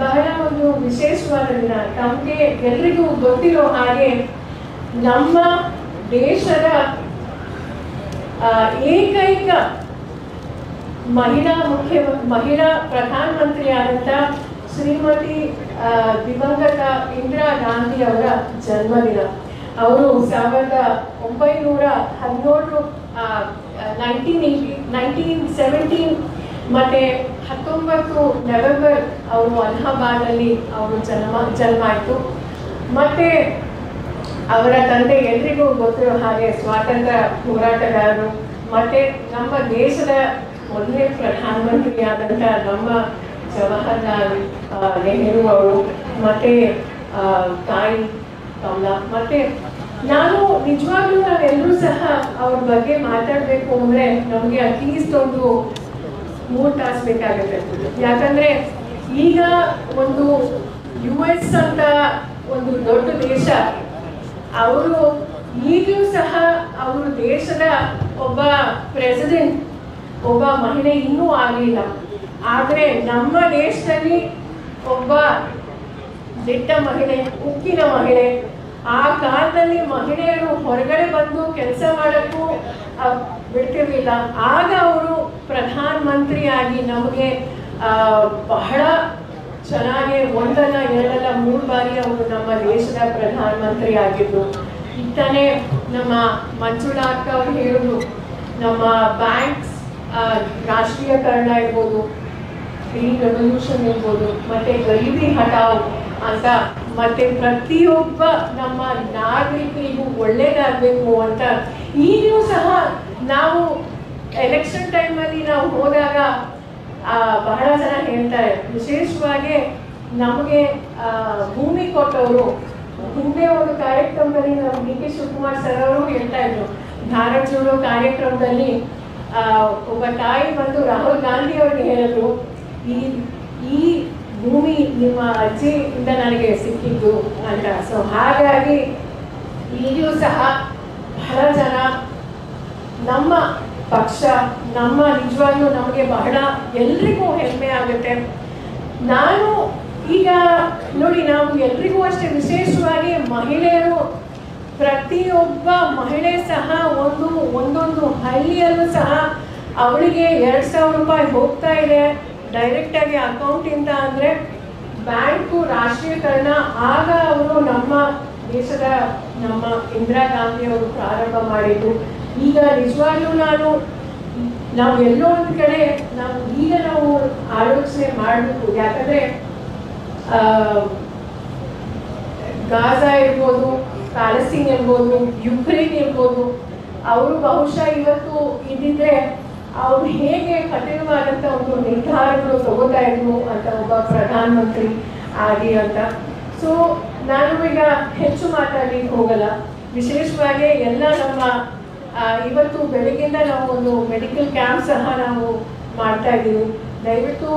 ಬಹಳ ಒಂದು ವಿಶೇಷವಾದ ದಿನ. ನಮಗೆ ಎಲ್ರಿಗೂ ಗೊತ್ತಿರೋ ಹಾಗೆ ನಮ್ಮ ದೇಶದ ಏಕೈಕ ಮಹಿಳಾ ಪ್ರಧಾನಮಂತ್ರಿಯಾದಂಥ ಶ್ರೀಮತಿ ದಿವಂಗತ ಇಂದಿರಾ ಗಾಂಧಿ ಅವರ ಜನ್ಮದಿನ. ಅವರು 1917 ಮತ್ತು 19 ನವೆಂಬರ್ ಅವರು ಅಲಹಾಬಾದಲ್ಲಿ ಅವರು ಜನ್ಮ ಆಯಿತು. ಮತ್ತು ಅವರ ತಂದೆ ಎಲ್ರಿಗೂ ಗೊತ್ತಿರೋ ಹಾಗೆ ಸ್ವಾತಂತ್ರ್ಯ ಹೋರಾಟಗಾರರು ಮತ್ತು ನಮ್ಮ ದೇಶದ ಮೊದಲನೇ ಪ್ರಧಾನಮಂತ್ರಿಯಾದಂಥ ನಮ್ಮ ಜವಾಹರ್ಲಾಲ್ ನೆಹರು ಅವರು ಮತ್ತು ತಾಯಿ ಕಮಲಾ. ಮತ್ತು ನಾನು ನಿಜವಾಗ್ಲೂ ನಾವೆಲ್ಲರೂ ಸಹ ಅವ್ರ ಬಗ್ಗೆ ಮಾತಾಡಬೇಕು ಅಂದರೆ ನಮಗೆ ಅಟ್ಲೀಸ್ಟ್ ಒಂದು 3 ತಾಸು ಬೇಕಾಗುತ್ತೆ. ಯಾಕಂದರೆ ಈಗ ಒಂದು US ಅಂತ ಒಂದು ದೊಡ್ಡ ದೇಶ, ಅವರು ಈಗಲೂ ಸಹ ಅವರು ದೇಶದ ಒಬ್ಬ ಪ್ರೆಸಿಡೆಂಟ್, ಒಬ್ಬ ಮಹಿಳೆ ಇನ್ನೂ ಆಗಲಿಲ್ಲ. ಆದರೆ ನಮ್ಮ ದೇಶದಲ್ಲಿ ಒಬ್ಬ ದಿಟ್ಟ ಮಹಿಳೆ, ಉಕ್ಕಿನ ಮಹಿಳೆ, ಆ ಕಾಲದಲ್ಲಿ ಮಹಿಳೆಯರು ಹೊರಗಡೆ ಬಂದು ಕೆಲಸ ಮಾಡೋಕ್ಕೂ ಬಿಡ್ತಿರ್ಲಿಲ್ಲ. ಆಗ ಅವರು ಪ್ರಧಾನಮಂತ್ರಿಯಾಗಿ ನಮಗೆ ಬಹಳ ಚೆನ್ನಾಗಿ ಒಂದಲ್ಲ ಎರಡಲ್ಲ 3 ಬಾರಿ ಅವರು ನಮ್ಮ ದೇಶದ ಪ್ರಧಾನಮಂತ್ರಿ ಆಗಿದ್ರು. ಇತ್ತಾನೆ ನಮ್ಮ ಮಂಜುಳಾ ಅಕ್ಕ ಅವರು ಹೇಳಿದ್ರು, ನಮ್ಮ ಬ್ಯಾಂಕ್ಸ್ ರಾಷ್ಟ್ರೀಯಕರಣ ಇರ್ಬೋದು, ಗ್ರೀನ್ ರೆವಲ್ಯೂಷನ್ ಇರ್ಬೋದು, ಮತ್ತು ಗರೀಬಿ ಹಠಾವ್ ಅಂತ, ಮತ್ತು ಪ್ರತಿಯೊಬ್ಬ ನಮ್ಮ ನಾಗರಿಕರಿಗೂ ಒಳ್ಳೇದಾಗಬೇಕು ಅಂತ ಈಗಲೂ ಸಹ ನಾವು ಎಲೆಕ್ಷನ್ ಟೈಮಲ್ಲಿ ನಾವು ಹೋದಾಗ ಬಹಳ ಜನ ಹೇಳ್ತಾರೆ. ವಿಶೇಷವಾಗಿ ನಮಗೆ ಭೂಮಿ ಕೊಟ್ಟವರು, ಹಿಂದೆ ಒಂದು ಕಾರ್ಯಕ್ರಮದಲ್ಲಿ ನಮ್ಮ DK ಶಿವಕುಮಾರ್ ಸರ್ ಅವರು ಹೇಳ್ತಾ ಇದ್ರು, ಭಾರತ್ ಜೋಡೋ ಕಾರ್ಯಕ್ರಮದಲ್ಲಿ ಒಬ್ಬ ತಾಯಿ ಬಂದು ರಾಹುಲ್ ಗಾಂಧಿ ಅವ್ರಿಗೆ ಹೇಳಿದ್ರು, ಈ ಭೂಮಿ ನಿಮ್ಮ ಅಜ್ಜಿಯಿಂದ ನನಗೆ ಸಿಕ್ಕಿದ್ದು ಅಂತ. ಸೊ ಹಾಗಾಗಿ ಈಗಲೂ ಸಹ ಬಹಳ ಜನ ನಮ್ಮ ಪಕ್ಷ, ನಮ್ಮ ನಿಜವಾಗ್ಲೂ ನಮಗೆ ಬಹಳ ಎಲ್ರಿಗೂ ಹೆಮ್ಮೆ ಆಗುತ್ತೆ. ನಾನು ಈಗ ನೋಡಿ, ನಾವು ಎಲ್ರಿಗೂ ಅಷ್ಟೇ, ವಿಶೇಷವಾಗಿ ಮಹಿಳೆಯರು, ಪ್ರತಿಯೊಬ್ಬ ಮಹಿಳೆ ಸಹ ಒಂದೊಂದು ಹಳ್ಳಿಯಲ್ಲೂ ಸಹ ಅವಳಿಗೆ 2,000 ರೂಪಾಯಿ ಹೋಗ್ತಾ ಇದೆ ಡೈರೆಕ್ಟಾಗಿ ಅಕೌಂಟಿಂದ. ಅಂದರೆ ಬ್ಯಾಂಕು ರಾಷ್ಟ್ರೀಯಕರಣ ಆಗ ಅವರು ನಮ್ಮ ದೇಶದ ನಮ್ಮ ಇಂದಿರಾ ಗಾಂಧಿ ಅವರು ಪ್ರಾರಂಭ ಮಾಡಿದ್ದು. ಈಗ ನಿಜವಾಗ್ಲೂ ನಾವು ಎಲ್ಲೋ ಒಂದು ಕಡೆ ನಾವು ಆಲೋಚನೆ ಮಾಡಬೇಕು. ಯಾಕಂದರೆ ಗಾಜಾ ಇರ್ಬೋದು, ಪ್ಯಾಲೆಸ್ಟೀನ್ ಇರ್ಬೋದು, ಯುಕ್ರೇನ್ ಇರ್ಬೋದು, ಅವರು ಬಹುಶಃ ಇವತ್ತು ಇದ್ದಿದ್ರೆ ಅವ್ರು ಹೇಗೆ ಕಠಿಣವಾದಂಥ ಒಂದು ನಿರ್ಧಾರಗಳು ತಗೋತಾ ಇದ್ರು ಅಂತ ಒಬ್ಬ ಪ್ರಧಾನಮಂತ್ರಿ ಆಗಿ ಅಂತ. ಸೊ ನಾನು ಈಗ ಹೆಚ್ಚು ಮಾತಾಡಲಿಕ್ಕೆ ಹೋಗಲ್ಲ. ವಿಶೇಷವಾಗಿ ಎಲ್ಲ ನಮ್ಮ ಇವತ್ತು ಬೆಳಗ್ಗೆಯಿಂದ ನಾವು ಒಂದು ಮೆಡಿಕಲ್ ಕ್ಯಾಂಪ್ ಸಹ ನಾವು ಮಾಡ್ತಾ ಇದ್ದೀವಿ. ದಯವಿಟ್ಟು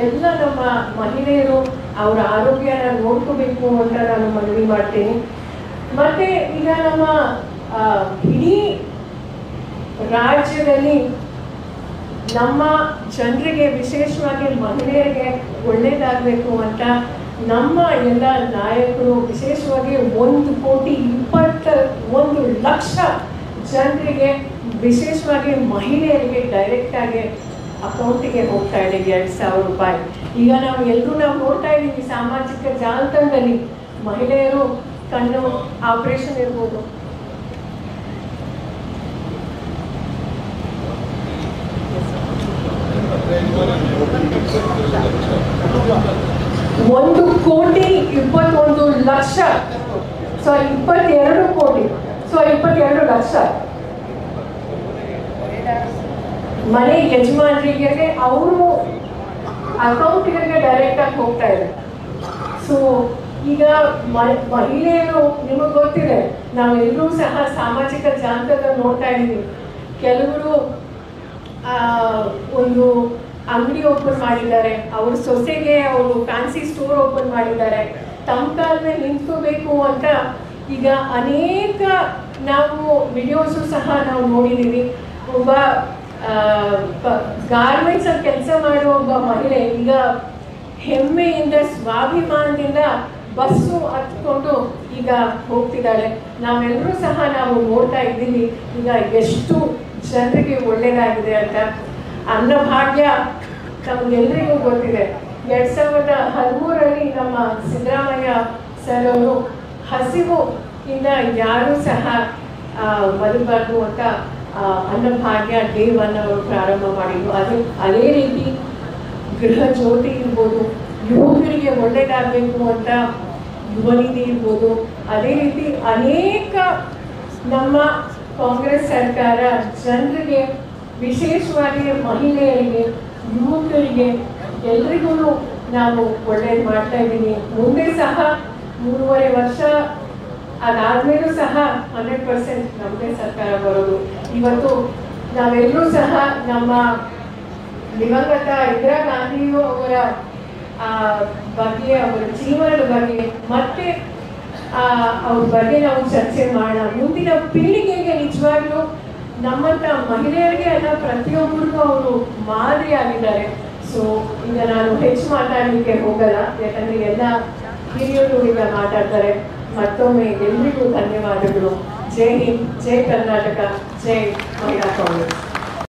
ಎಲ್ಲ ನಮ್ಮ ಮಹಿಳೆಯರು ಅವರ ಆರೋಗ್ಯನ ನೋಡ್ಕೋಬೇಕು ಅಂತ ನಾನು ಮನವಿ ಮಾಡ್ತೀನಿ. ಮತ್ತು ಈಗ ನಮ್ಮ ಇಡೀ ರಾಜ್ಯದಲ್ಲಿ ನಮ್ಮ ಜನರಿಗೆ, ವಿಶೇಷವಾಗಿ ಮಹಿಳೆಯರಿಗೆ ಒಳ್ಳೆಯದಾಗಬೇಕು ಅಂತ ನಮ್ಮ ಎಲ್ಲ ನಾಯಕರು, ವಿಶೇಷವಾಗಿ 1,21,00,000 ಜನರಿಗೆ, ವಿಶೇಷವಾಗಿ ಮಹಿಳೆಯರಿಗೆ ಡೈರೆಕ್ಟಾಗಿ ಅಕೌಂಟಿಗೆ ಹೋಗ್ತಾ ಇದೆ 2,000 ರೂಪಾಯಿ. ಈಗ ನಾವು ನೋಡ್ತಾ ಇದ್ದೀವಿ ಸಾಮಾಜಿಕ ಜಾಲತಾಣದಲ್ಲಿ, ಮಹಿಳೆಯರು ಕಣ್ಣು ಆಪರೇಷನ್ ಇರ್ಬೋದು, $1,21,00,000 22 ಕೋಟಿ, 22 ಲಕ್ಷ ಮನೆ ಯಜಮಾನರಿಗೆ ಅವರು ಅಕೌಂಟ್ಗೆ ಡೈರೆಕ್ಟಾಗಿ ಹೋಗ್ತಾ ಇದೆ. ಸೊ ಈಗ ಮಹಿಳೆಯರು, ನಿಮಗೆ ಗೊತ್ತಿದೆ, ನಾವೆಲ್ಲರೂ ಸಹ ಸಾಮಾಜಿಕ ಜಾಲತಾಣದಲ್ಲಿ ನೋಡ್ತಾ ಇದ್ದೀವಿ. ಕೆಲವರು ಒಂದು ಅಂಗಡಿ ಓಪನ್ ಮಾಡಿದ್ದಾರೆ, ಅವ್ರ ಸೊಸೆಗೆ ಅವರು ಫ್ಯಾನ್ಸಿ ಸ್ಟೋರ್ ಓಪನ್ ಮಾಡಿದ್ದಾರೆ. ತಮ್ಮ ಕಾಲ ಮೇಲೆ ನಿಂತ್ಕೋಬೇಕು ಅಂತ ಈಗ ಅನೇಕ ನಾವು ವಿಡಿಯೋಸು ಸಹ ನಾವು ನೋಡಿದ್ದೀವಿ. ಒಬ್ಬ ಗಾರ್ಮೆಂಟ್ಸಲ್ಲಿ ಕೆಲಸ ಮಾಡುವ ಒಬ್ಬ ಮಹಿಳೆ ಈಗ ಹೆಮ್ಮೆಯಿಂದ ಸ್ವಾಭಿಮಾನದಿಂದ ಬಸ್ಸು ಹತ್ಕೊಂಡು ಈಗ ಹೋಗ್ತಿದ್ದಾಳೆ. ನಾವೆಲ್ಲರೂ ಸಹ ನಾವು ನೋಡ್ತಾ ಇದ್ದೀವಿ ಈಗ ಎಷ್ಟು ಜನರಿಗೆ ಒಳ್ಳೆಯದಾಗಿದೆ ಅಂತ. ಅನ್ನಭಾಗ್ಯ ನಮಗೆಲ್ಲರಿಗೂ ಗೊತ್ತಿದೆ. 2013 ನಮ್ಮ ಸಿದ್ದರಾಮಯ್ಯ ಸರ್ ಅವರು ಹಸಿವು ಇಂದ ಯಾರೂ ಸಹ ಬದುಕಬಾರ್ದು ಅಂತ ಅನ್ನಭಾಗ್ಯ ಡೇ 1 ಅವರು ಪ್ರಾರಂಭ ಮಾಡಿದ್ರು. ಅದೇ ರೀತಿ ಗೃಹ ಜ್ಯೋತಿ ಇರ್ಬೋದು, ಯುವಕರಿಗೆ ಒಳ್ಳೆಯದಾಗಬೇಕು ಅಂತ ಯುವನಿಧಿ ಇರ್ಬೋದು. ಅದೇ ರೀತಿ ಅನೇಕ ನಮ್ಮ ಕಾಂಗ್ರೆಸ್ ಸರ್ಕಾರ ಜನರಿಗೆ, ವಿಶೇಷವಾಗಿ ಮಹಿಳೆಯರಿಗೆ, ಯುವಕರಿಗೆ ಎಲ್ರಿಗೂ ನಾವು ಒಳ್ಳೇದು ಮಾಡ್ತಾ ಇದ್ದೀವಿ. ಮುಂದೆ ಸಹ 3.5 ವರ್ಷ ಅದಾದ್ಮೇಲೂ ಸಹ 100% ನಮ್ಮದೇ ಸರ್ಕಾರ ಬರೋದು. ಇವತ್ತು ನಾವೆಲ್ಲರೂ ಸಹ ನಮ್ಮ ದಿವಂಗತ ಇಂದಿರಾ ಗಾಂಧಿಯು ಅವರ ಬಗ್ಗೆ, ಅವರ ಜೀವನದ ಬಗ್ಗೆ ಮತ್ತೆ ಅವ್ರ ಬಗ್ಗೆ ನಾವು ಚರ್ಚೆ ಮಾಡೋಣ. ಮುಂದಿನ ಪೀಳಿಗೆಗೆ ನಿಜವಾಗ್ಲೂ ನಮ್ಮಂತ ಮಹಿಳೆಯರಿಗೆ ಅಲ್ಲ, ಪ್ರತಿಯೊಬ್ಬರಿಗೂ ಅವರು ಮಾದರಿ ಆಗಿದ್ದಾರೆ. ಸೊ ಈಗ ನಾನು ಹೆಚ್ಚು ಮಾತಾಡಲಿಕ್ಕೆ ಹೋಗಲ್ಲ, ಯಾಕಂದ್ರೆ ಎಲ್ಲ ಹಿರಿಯರು ಈಗ ಮಾತಾಡ್ತಾರೆ. ಮತ್ತೊಮ್ಮೆ ಎಲ್ರಿಗೂ ಧನ್ಯವಾದಗಳು. ಜೈ ಹಿಂದ್, ಜೈ ಕರ್ನಾಟಕ, ಜೈ ಮಹಿಳಾ ಕಾಂಗ್ರೆಸ್.